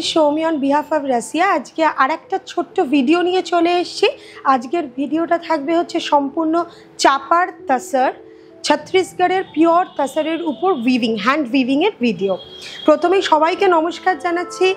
is Shomi on behalf of Rasia। আজকে আরেকটা ছোট্ট ভিডিও নিয়ে চলে এসেছি। আজকের ভিডিওটা থাকবে হচ্ছে সম্পূর্ণ চাপার তাসার, ছত্তিশগড়ের পিওর তাসারের উপর উইভিং, হ্যান্ড উইভিংয়ের ভিডিও। প্রথমেই সবাইকে নমস্কার জানাচ্ছি।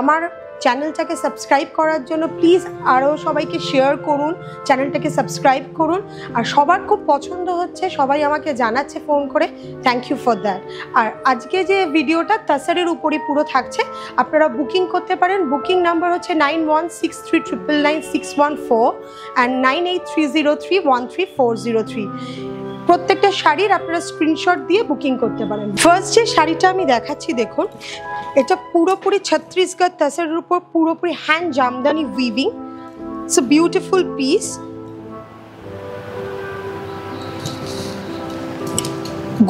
আমার চ্যানেলটাকে সাবস্ক্রাইব করার জন্য প্লিজ আরও সবাইকে শেয়ার করুন, চ্যানেলটাকে সাবস্ক্রাইব করুন। আর সবার খুব পছন্দ হচ্ছে, সবাই আমাকে জানাচ্ছে ফোন করে, থ্যাংক ইউ ফর দ্যাট। আর আজকে যে ভিডিওটা তাসারের উপরই পুরো থাকছে, আপনারা বুকিং করতে পারেন। বুকিং নাম্বার হচ্ছে 9163999614 অ্যান্ড 9830313403। প্রত্যেকটা শাড়ির আপনারা স্ক্রিনশট দিয়ে বুকিং করতে পারেন। ফার্স্ট যে শাড়িটা আমি দেখাচ্ছি দেখুন, এটা পুরোপুরি ছত্তিশগড় তাসারের উপর পুরোপুরি hand Jamdani weaving. It's a beautiful piece.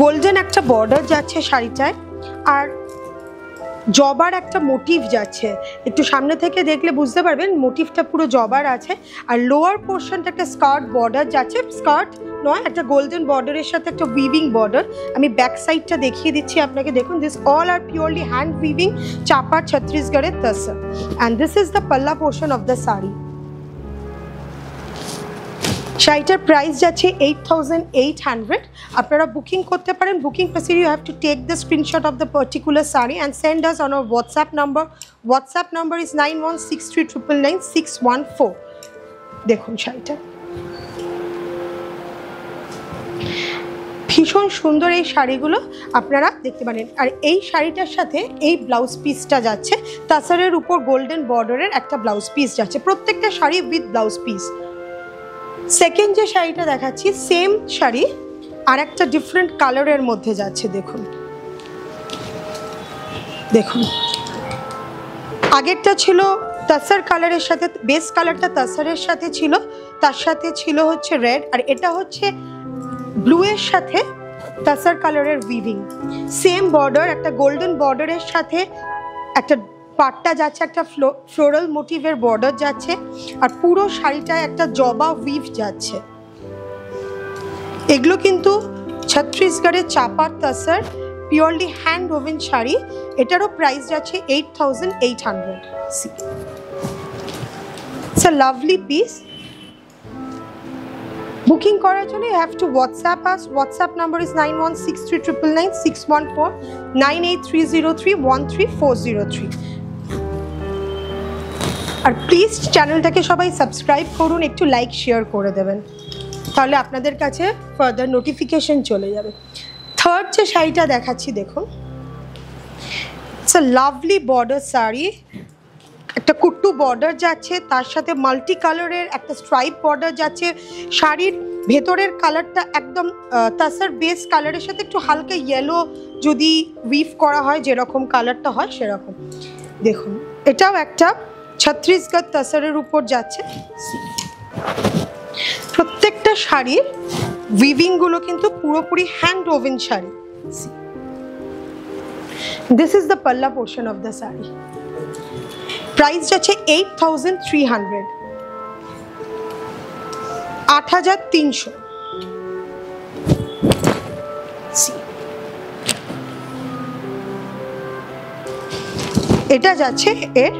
Golden একটা বর্ডার যাচ্ছে শাড়িটায়, আর জবার একটা মোটিভ যাচ্ছে। একটু সামনে থেকে দেখলে বুঝতে পারবেন মোটিভটা পুরো জবার আছে। আর লোয়ার পোর্শনটা একটা স্কার্ট বর্ডার যাচ্ছে, স্কার্ট নয়, একটা গোল্ডেন বর্ডারের সাথে একটা উইভিং বর্ডার। আমি ব্যাক সাইডটা দেখিয়ে দিচ্ছি আপনাকে। দেখুন, this all are purely hand weaving চাপার ছত্তিশগড়ের tussar. And this is the পাল্লা পোর্শন অফ দ্য শাড়ি। শাড়িটার প্রাইস যাচ্ছে 8800। আপনারা বুকিং করতে পারেন। Booking procedure, you have to take the screenshot of the particular sari and send us on our WhatsApp number. WhatsApp number is 9163999614। দেখুন শাড়িটা ভীষণ সুন্দর। এই শাড়িগুলো আপনারা দেখতে পারেন। আর এই শাড়িটার সাথে এই ব্লাউজ পিসটা যাচ্ছে তাসারের উপর গোল্ডেন বর্ডারের একটা ব্লাউজ পিস যাচ্ছে। প্রত্যেকটা sari with blouse piece. Second যে শাড়িটা দেখাচ্ছি, সেম শাড়ি আর একটা ডিফারেন্ট কালারের মধ্যে যাচ্ছে। দেখুন দেখুন, আগেরটা ছিল তাসার কালারের সাথে, বেস কালারটা তাসারের সাথে ছিল, তার সাথে ছিল হচ্ছে রেড, আর এটা হচ্ছে ব্লু এর সাথে তাসার কালারের উইভিং। সেম বর্ডার, একটা গোল্ডেন বর্ডারের সাথে একটা পাটটা যাচ্ছে, একটা ফ্লোরাল মোটিভের বর্ডার যাচ্ছে, আর পুরো শাড়িটায় একটা জবা উইভ যাচ্ছে। এগুলো কিন্তু ছত্তিশগড়ের চাপার tussar purely hand woven sari. এটারও প্রাইস যাচ্ছে 8800। It's a lovely piece. Booking করার জন্য you have to WhatsApp us. WhatsApp number is 9163999614 9830313403। আর প্লিজ চ্যানেলটাকে সবাই সাবস্ক্রাইব করুন, একটু লাইক শেয়ার করে দেবেন, তাহলে আপনাদের কাছে ফার্দার নোটিফিকেশন চলে যাবে। থার্ড যে শাড়িটা দেখাচ্ছি দেখুন, it's a lovely border sari. একটা কুট্টু বর্ডার যাচ্ছে, তার সাথে মাল্টি কালারের একটা স্ট্রাইপ বর্ডার যাচ্ছে। শাড়ির ভেতরের কালারটা একদম তাসার বেস কালারের সাথে একটু হালকা ইয়েলো যদি উইভ করা হয়, যেরকম কালারটা হয় সেরকম। দেখুন, এটাও একটা ছত্তিশগড় তাসারের উপর যাচ্ছে। প্রত্যেকটা শাড়ির উইভিংগুলো কিন্তু পুরোপুরি hand woven sari. This is the পাল্লা portion of the sari. Price যাচ্ছে 8300, 8300। এটা যাচ্ছে এর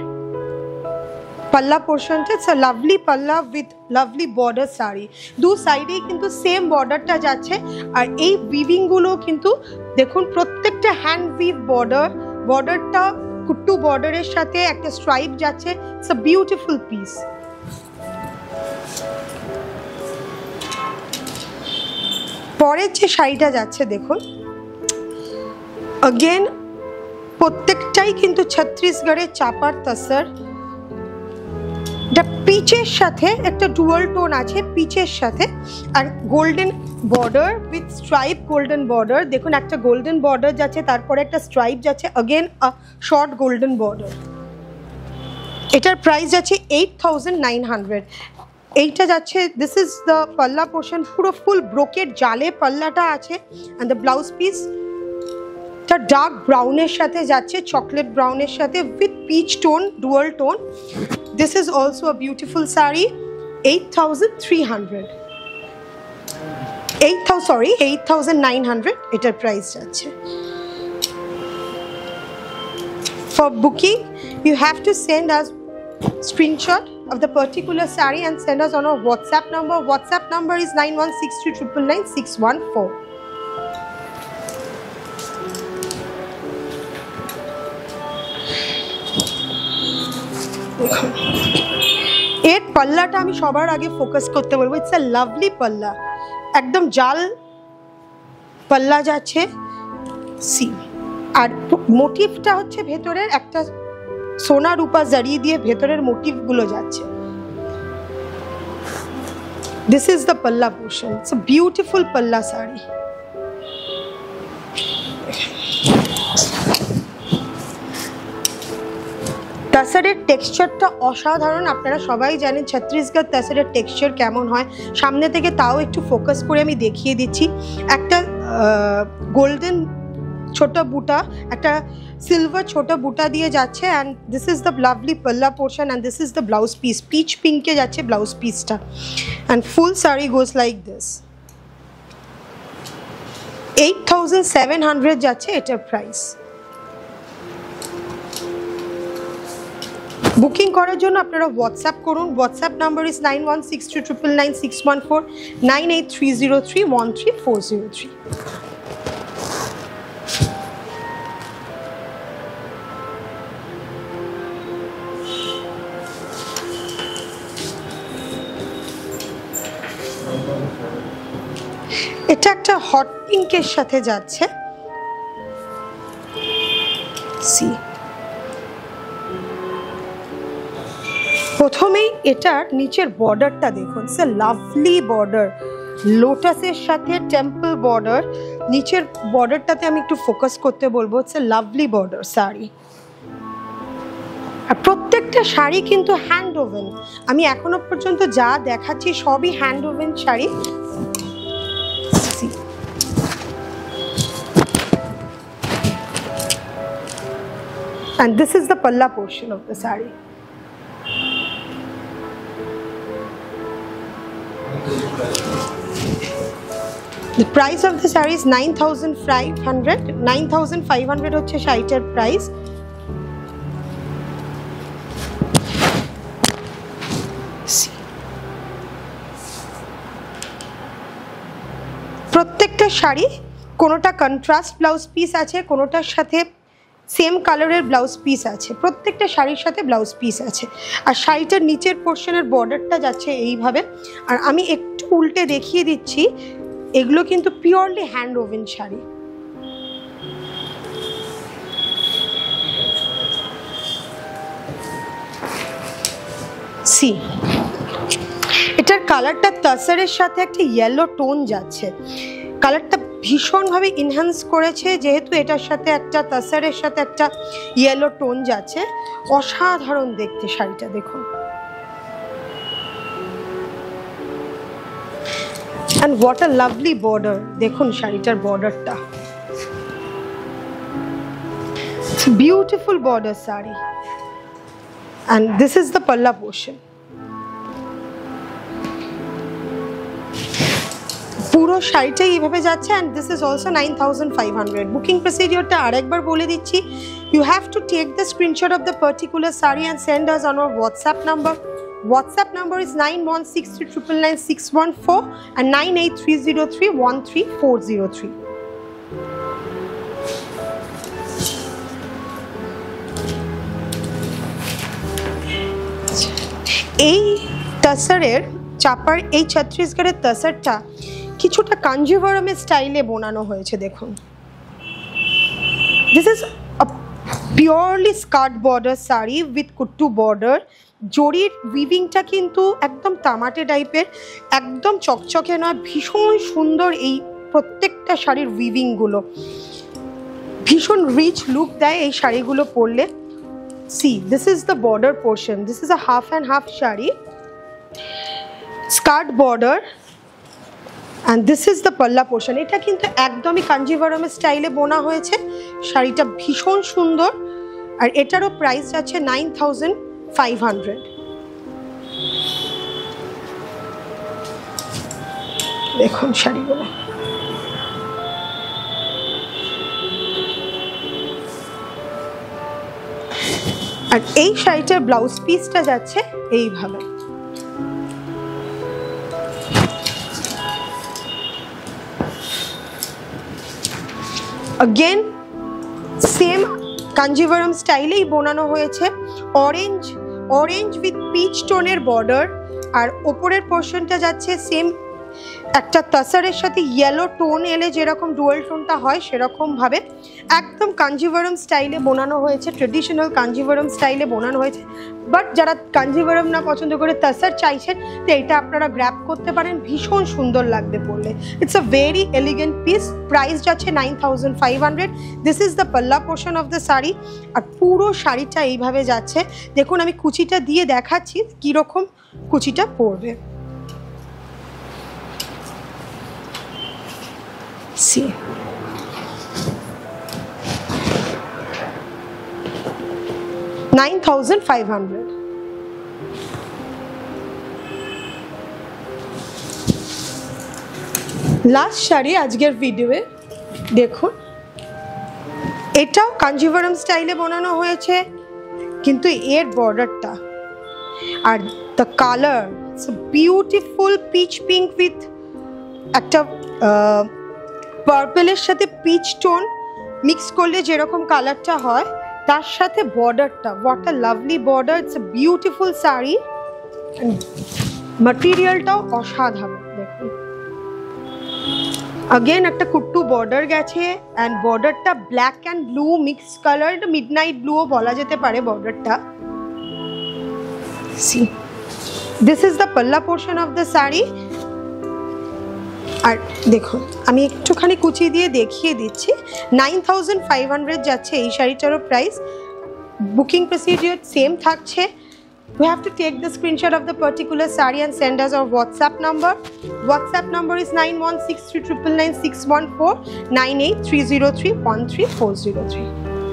পাল্লা পোর্শনটা। It's a lovely palla with lovely border sari. দু সাইডেই কিন্তু সেম বর্ডারটা যাচ্ছে। আর এই উইভিংগুলো কিন্তু দেখুন প্রত্যেকটা হ্যান্ড উইভ বর্ডার। বর্ডারটা কুট্টু বর্ডারের সাথে একটা স্ট্রাইপ যাচ্ছে। It's a beautiful piece. পরের যে শাড়িটা যাচ্ছে দেখুন, अगेन প্রত্যেকটাই কিন্তু ছত্তিশগড়ের চাপার তাসার। এটা পিচের সাথে একটা ডুয়াল টোন আছে, পিচের সাথে, আর golden border with stripe golden border. দেখুন একটা গোল্ডেন বর্ডার যাচ্ছে, তারপরে একটা স্ট্রাইপ যাচ্ছে, again a short golden border. এটার প্রাইস যাচ্ছে 8900। এইটা যাচ্ছে, দিস ইজ দ্য পাল্লা পোর্শন। পুরো ফুল ব্রোকেট জালে পাল্লাটা আছে। অ্যান্ড দ্য ব্লাউজ পিস টা ডার্ক ব্রাউনের সাথে যাচ্ছে, চকলেট ব্রাউনের সাথে with peach tone, dual tone. This is also a beautiful sari. 8300, 8900 এটার প্রাইস যাচ্ছে। For booking You have to send us screenshot of the particular saree and send us on our WhatsApp number. WhatsApp number is 9163999614. এর পাল্লাটা আমি সবার আগে focus করতে বলবো। It's a lovely পাল্লা, একদম জাল পাল্লা যাচ্ছে। সি, আর মোটিভটা হচ্ছে ভেতরের একটা সোনা রূপা জারি দিয়ে ভেতরের মোটিভগুলো যাচ্ছে। দিস ইজ দ্য পাল্লা পোর্শন। ইটস আ বিউটিফুল পাল্লা শাড়ি। তাসারের টেক্সচারটা অসাধারণ। আপনারা সবাই জানেন ছত্তিশগড় তাসারের টেক্সচার কেমন হয়। সামনে থেকে তাও একটু ফোকাস করে আমি দেখিয়ে দিচ্ছি। একটা গোল্ডেন ছোট বুটা, একটা সিলভার ছোট বুটা দিয়ে যাচ্ছে। And this is the lovely palla portion and this is the blouse piece. Peach পিঙ্কে যাচ্ছে ব্লাউজ পিসটা and full sari goes like this. 8700 যাচ্ছে এটার প্রাইস। বুকিং করার জন্য আপনারা হোয়াটসঅ্যাপ করুন। WhatsApp number is 9162999614 9830313403। এটা একটা হট পিঙ্কের সাথে যাচ্ছে। সি, প্রথমেই এটার নিচের বর্ডারটা দেখুন। ইটস এ লাভলি বর্ডার, লোটাসের সাথে টেম্পল বর্ডার। নিচের বর্ডারটাতে আমি একটু ফোকাস করতে বলবো। It's a lovely border sari. আর প্রত্যেকটা শাড়ি কিন্তু হ্যান্ড ওভেন। আমি এখনো পর্যন্ত যা দেখাচ্ছি সবই hand woven sari. And this is the palla portion of the saree. The price of the saree is 9500. 9500 হচ্ছে শাড়িটার প্রাইস। প্রত্যেকটা শাড়ি কোনোটা কন্ট্রাস্ট ব্লাউজ পিস আছে, কোনোটার সাথে সেম কালারের ব্লাউজ পিস আছে। প্রত্যেকটা শাড়ির সাথে ব্লাউজ পিস আছে। আর শাড়িটার নিচের পোর্শনের বর্ডারটা যাচ্ছে এইভাবে। আর আমি একটু উল্টে দেখিয়ে দিচ্ছি, এগুলো কিন্তু purely hand woven sari. See, এটার কালারটা তাসারের সাথে একটা ইয়েলো টোন যাচ্ছে। কালারটা ভীষণভাবে ইনহ্যান্স করেছে, যেহেতু এটার সাথে একটা তাসারের সাথে একটা ইয়েলো টোন যাচ্ছে। অসাধারণ দেখতে শাড়িটা দেখুন। And what a lovely border. দেখুন শাড়িটার বর্ডারটা, beautiful border sari. And this is the পাল্লা পোর্শন। পুরো শাড়িটাই এইভাবে যাচ্ছে। And this is also 9500। Booking প্রসিডিওরটা আরেকবার বলে দিচ্ছি। You have to take the screenshot of the particular sari and send us on our WhatsApp number. WhatsApp number is 9163999614 and 9830313403। এই তাসারের চাপার, এই ছত্তিশগড়ের তাসারটা কিছুটা কাঞ্জিভারমের স্টাইলে বোনানো হয়েছে। দেখুন, this is a purely skirt border sari with kuttu border. জরির উইভিংটা কিন্তু একদম তামাটে টাইপের, একদম চকচকে নয়, ভীষণ সুন্দর। এই প্রত্যেকটা শাড়ির উইভিংগুলো ভীষণ রিচ লুক দেয় এই শাড়িগুলো পরলে। See, this is the border portion. This is a half and half sari, skirt border. And this is the পাল্লা পোর্শন। এটা কিন্তু একদমই কাঞ্জিভারমের স্টাইলে বোনা হয়েছে। শাড়িটা ভীষণ সুন্দর। আর এটারও প্রাইস আছে 9500। দেখুন শাড়িগুলো। আর এই শাড়িটার ব্লাউজ পিসটা যাচ্ছে এইভাবে। अगेन सेम कांजीवरम स्टाइलेই বোনানো হয়েছে। অরেঞ্জ উইথ পিচ টোনের বর্ডার, আর ওপরের পোর্শনটা যাচ্ছে সেম একটা তাসারের সাথে ইয়েলো টোন এলে যেরকম ডুয়াল টোনটা হয় সেরকম ভাবে একদম কাঞ্জিভারম স্টাইলে বোনানো হয়েছে, ট্রেডিশনাল কাঞ্জিভারম স্টাইলে বোনানো হয়েছে। বাট যারা কাঞ্জিভারম না পছন্দ করে তাসার চাইছেন, তো এটা আপনারা গ্র্যাব করতে পারেন, ভীষণ সুন্দর লাগবে পরলে। It's a very elegant piece. Price যাচ্ছে 9500। দিস ইজ দ্য পাল্লা পোর্শন অফ দ্য শাড়ি। আর পুরো শাড়িটা এইভাবে যাচ্ছে। দেখুন আমি কুচিটা দিয়ে দেখাচ্ছি কীরকম কুচিটা পড়বে। See, $9,500। লাস্ট শাড়ি আজকের ভিডিওয়ে দেখুন, এটাও কাঞ্জিভারম স্টাইলে বানানো হয়েছে, কিন্তু এর বর্ডারটা are the colour it's beautiful pitch pink with একটা পার্পলের সাথে পিচ টোন মিক্স করলে যেরকম কালারটা হয়, তার সাথে বর্ডারটা, what a lovely border. It's a beautiful sari, ম্যাটেরিয়ালটাও অসাধারণ। দেখুন अगेन একটা কুট্টু বর্ডার গেছে, অ্যান্ড বর্ডারটা black and blue mix colour, midnight ব্লুও বলা যেতে পারে বর্ডারটা। সি দিস ইজ দ্য পাল্লা পোর্শন অফ দ্য শাড়ি। আর দেখুন আমি একটুখানি কুচি দিয়ে দেখিয়ে দিচ্ছি। 9500 যাচ্ছে এই শাড়িটারও প্রাইস। বুকিং প্রসিডিওর সেম থাকছে। We have to take the screenshot of the particular saree and send us our WhatsApp number. WhatsApp number is 9163999614 9830313403.